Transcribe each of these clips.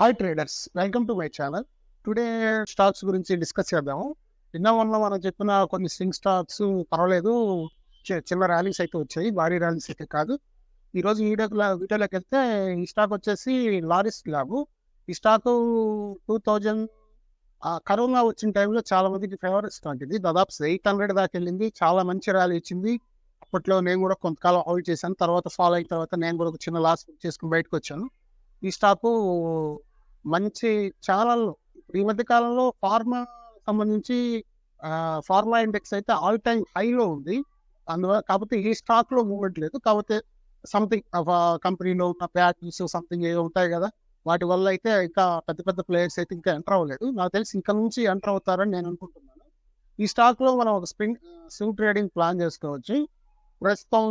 Hi traders, welcome to my channel. Today stocks గురించి discuss చేద్దాము. నిన్న మొన్న మనం చెప్పిన కొన్ని స్వింగ్ స్టాక్స్ పర్వాలేదు, చిన్న ర్యాలీస్ అయితే వచ్చాయి, భారీ ర్యాలీస్ అయితే కాదు. ఈరోజు వీడియోలోకి వెళ్తే ఈ స్టాక్ వచ్చేసి లారిస్ ల్యాబ్. ఈ స్టాకు 2000 కరోనా వచ్చిన టైంలో చాలా మందికి ఫేవరెట్ స్టాక్ ఇది. దాదాపు 800 దాకా వెళ్ళింది, చాలా మంచి ర్యాలీ ఇచ్చింది. అప్పట్లో నేను కూడా కొంతకాలం హోల్డ్ చేశాను. తర్వాత ఫాలో అయిన తర్వాత నేను కూడా ఒక చిన్న లాస్ చేసుకుని బయటకు వచ్చాను. ఈ స్టాకు మంచి ఛానల్లో ఈ మధ్య కాలంలో ఫార్మా సంబంధించి ఫార్మా ఇండెక్స్ అయితే ఆల్ టైమ్ హైలో ఉంది. అందువల్ల కాకపోతే ఈ స్టాక్లో మూవ్మెంట్ లేదు. కాకపోతే సంథింగ్ కంపెనీలో ఉన్న ప్యాటర్న్స్ సంథింగ్ ఏవో ఉంటాయి కదా, వాటి వల్ల అయితే ఇంకా పెద్ద పెద్ద ప్లేయర్స్ అయితే ఇంకా ఎంటర్ అవ్వలేదు. నాకు తెలిసి ఇంకా నుంచి ఎంటర్ అవుతారని నేను అనుకుంటున్నాను. ఈ స్టాక్లో మనం ఒక స్వింగ్ ట్రేడింగ్ ప్లాన్ చేసుకోవచ్చు. ప్రస్తుతం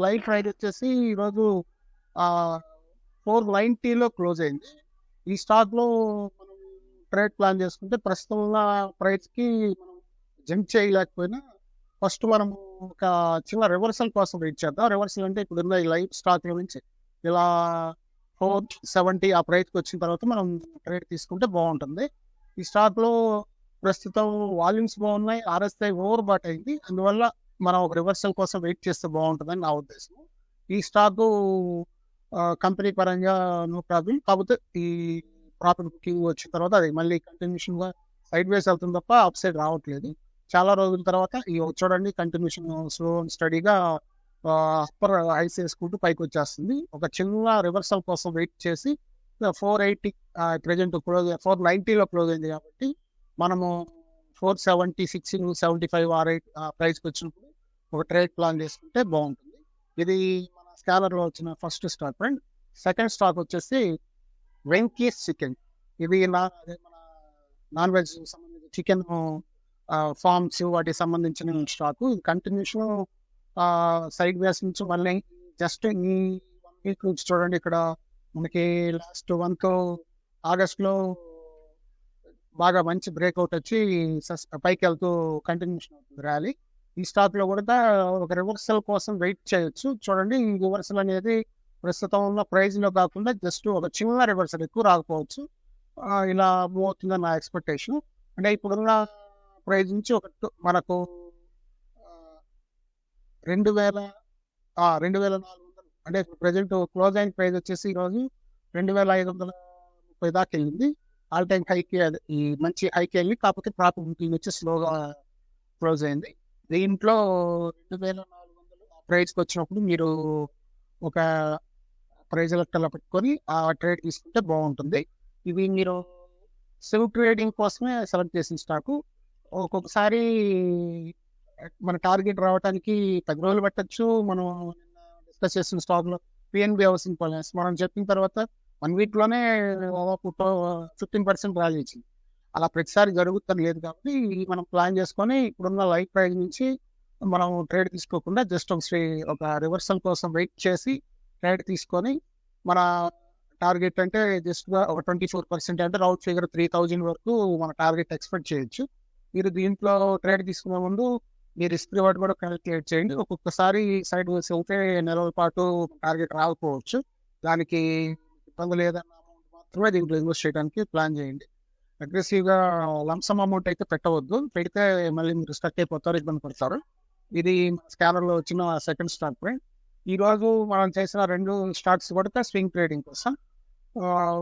లైవ్ ట్రేడ్ వచ్చేసి ఈరోజు 490లో క్లోజ్ అయింది. ఈ స్టాక్లో మనం ట్రేడ్ ప్లాన్ చేసుకుంటే ప్రస్తుతం ఉన్న ప్రైస్కి మనం జంప్ చేయలేకపోయినా ఫస్ట్ మనం ఒక చిన్న రివర్సల్ కోసం వెయిట్ చేద్దాం. రివర్సల్ అంటే ఇప్పుడున్న ఈ లైవ్ స్టాక్ నుంచి ఇలా 470 ఆ ప్రైస్కి వచ్చిన తర్వాత మనం ట్రేడ్ తీసుకుంటే బాగుంటుంది. ఈ స్టాక్లో ప్రస్తుతం వాల్యూమ్స్ బాగున్నాయి, ఆర్ఎస్ఐ ఓవర్ బాట్ అయింది. అందువల్ల మనం ఒక రివర్సల్ కోసం వెయిట్ చేస్తే బాగుంటుందని నా ఉద్దేశం. ఈ స్టాకు కంపెనీ పరంగా నో ప్రాబ్లం. కాకపోతే ఈ ప్రాఫిట్ బుకింగ్ వచ్చిన తర్వాత అది మళ్ళీ కంటిన్యూషన్గా సైడ్ వేస్ అవుతుంది తప్ప అప్ సైడ్ రావట్లేదు. చాలా రోజుల తర్వాత ఈ చూడండి కంటిన్యూషన్ స్లో అండ్ స్టడీగా అప్పర్ ఐస్ వేసుకుంటూ పైకి వచ్చేస్తుంది. ఒక చిన్న రివర్సల్ కోసం వెయిట్ చేసి 480 ప్రజెంట్ క్లోజ్ 490లో క్లోజ్ అయింది కాబట్టి మనము 476 75 ప్రైస్కి వచ్చినప్పుడు ఒక ట్రేడ్ ప్లాన్ చేసుకుంటే బాగుంటుంది. ఇది మన స్కానర్లో వచ్చిన first stock friend. Second stock వచ్చేసి వెంకీస్ చికెన్. ఇది మన నాన్ వెజ్ సంబంధించిన చికెన్ ఫార్మ్స్ వాటికి సంబంధించిన స్టాకు. ఇది కంటిన్యూషన్ సైడ్ వేస్ నుంచి మళ్ళీ జస్ట్ ఈ 1 వీక్ నుంచి చూడండి, ఇక్కడ మనకి లాస్ట్ మంత్ ఆగస్ట్లో బాగా మంచి బ్రేక్అవుట్ వచ్చి పైకి వెళ్తూ కంటిన్యూషన్ అవుతుంది ర్యాలీ. ఈ స్టాక్లో కూడా ఒక రివర్సల్ కోసం వెయిట్ చేయొచ్చు. చూడండి, ఈ రివర్సల్ అనేది ప్రస్తుతం ఉన్న ప్రైజ్లో కాకుండా జస్ట్ ఒక చిన్న రివర్సల్, ఎక్కువ రాకపోవచ్చు, ఇలా మూవ్ అవుతుందని నా ఎక్స్పెక్టేషన్. అంటే ఇప్పుడున్న ప్రైజ్ నుంచి మనకు 2400 అంటే ప్రజెంట్ క్లోజ్ అయిన ప్రైజ్ వచ్చేసి ఈరోజు 2530 దాకా వెళ్ళింది. ఆల్ టైమ్ హైకి ఈ మంచి హైకి వెళ్ళి కాకపోతే ప్రాఫిట్ బుకింగ్ వచ్చి స్లోగా క్లోజ్ అయింది. దీంట్లో 2400 ప్రైజ్కి వచ్చినప్పుడు మీరు ఒక ప్రైజ్ లెక్కలో పెట్టుకొని ఆ ట్రేడ్ తీసుకుంటే బాగుంటుంది. ఇవి మీరు స్వింగ్ ట్రేడింగ్ కోసమే సెలెక్ట్ చేసిన స్టాకు. ఒక్కొక్కసారి మన టార్గెట్ రావడానికి 10 రోజులు పట్టచ్చు. మనం డిస్కస్ చేసిన స్టాక్లో పిఎన్బి హౌసింగ్ ఫైనాన్స్ మనం చెప్పిన తర్వాత 1 వీక్లోనే 15% ర్యాలీ ఇచ్చింది. అలా ప్రతిసారి జరుగుతుంది లేదు కాబట్టి మనం ప్లాన్ చేసుకొని ఇప్పుడున్న లైవ్ ప్రైస్ నుంచి మనం ట్రేడ్ తీసుకోకుండా జస్ట్ ఒక రివర్సల్ కోసం వెయిట్ చేసి ట్రేడ్ తీసుకొని మన టార్గెట్ అంటే జస్ట్గా ఒక 24% అంటే రౌండ్ ఫిగర్ 3000 వరకు మన టార్గెట్ ఎక్స్పెక్ట్ చేయొచ్చు. మీరు దీంట్లో ట్రేడ్ తీసుకునే ముందు మీ రిస్క్ రివార్డ్ కూడా క్యాలిక్యులేట్ చేయండి. ఒక్కొక్కసారి సైడ్ వేసి అయితే నెలల పాటు టార్గెట్ రాకపోవచ్చు. దానికి ఇబ్బంది లేదన్న అమౌంట్ మాత్రమే దీంట్లో ఇన్వెస్ట్ చేయడానికి ప్లాన్ చేయండి. అగ్రెసివ్గా లంసమ్ అమౌంట్ అయితే పెట్టవద్దు. పెడితే మళ్ళీ మీరు స్టక్ అయిపోతారు, ఇబ్బంది పడతారు. ఇది స్కానర్లో వచ్చిన సెకండ్ స్టాక్ ఫ్రెండ్. ఈరోజు మనం చేసిన 2 స్టాక్స్ కూడా స్వింగ్ ట్రేడింగ్ కోసం.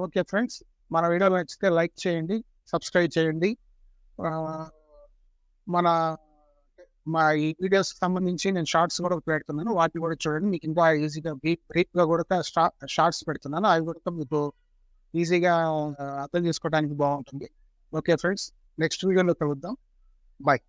ఓకే ఫ్రెండ్స్, మన వీడియో నచ్చితే లైక్ చేయండి, సబ్స్క్రైబ్ చేయండి. మా ఈ వీడియోస్ సంబంధించి నేను షార్ట్స్ కూడా పెడుతున్నాను, వాటిని కూడా చూడండి. మీకు ఇంకా ఈజీగా బ్రీఫ్గా కూడా షార్ట్స్ పెడుతున్నాను, అవి కూడా మీకు ఈజీగా అర్థం చేసుకోవడానికి బాగుంటుంది. ఓకే ఫ్రెండ్స్, నెక్స్ట్ వీడియోలో కలుద్దాం. బాయ్.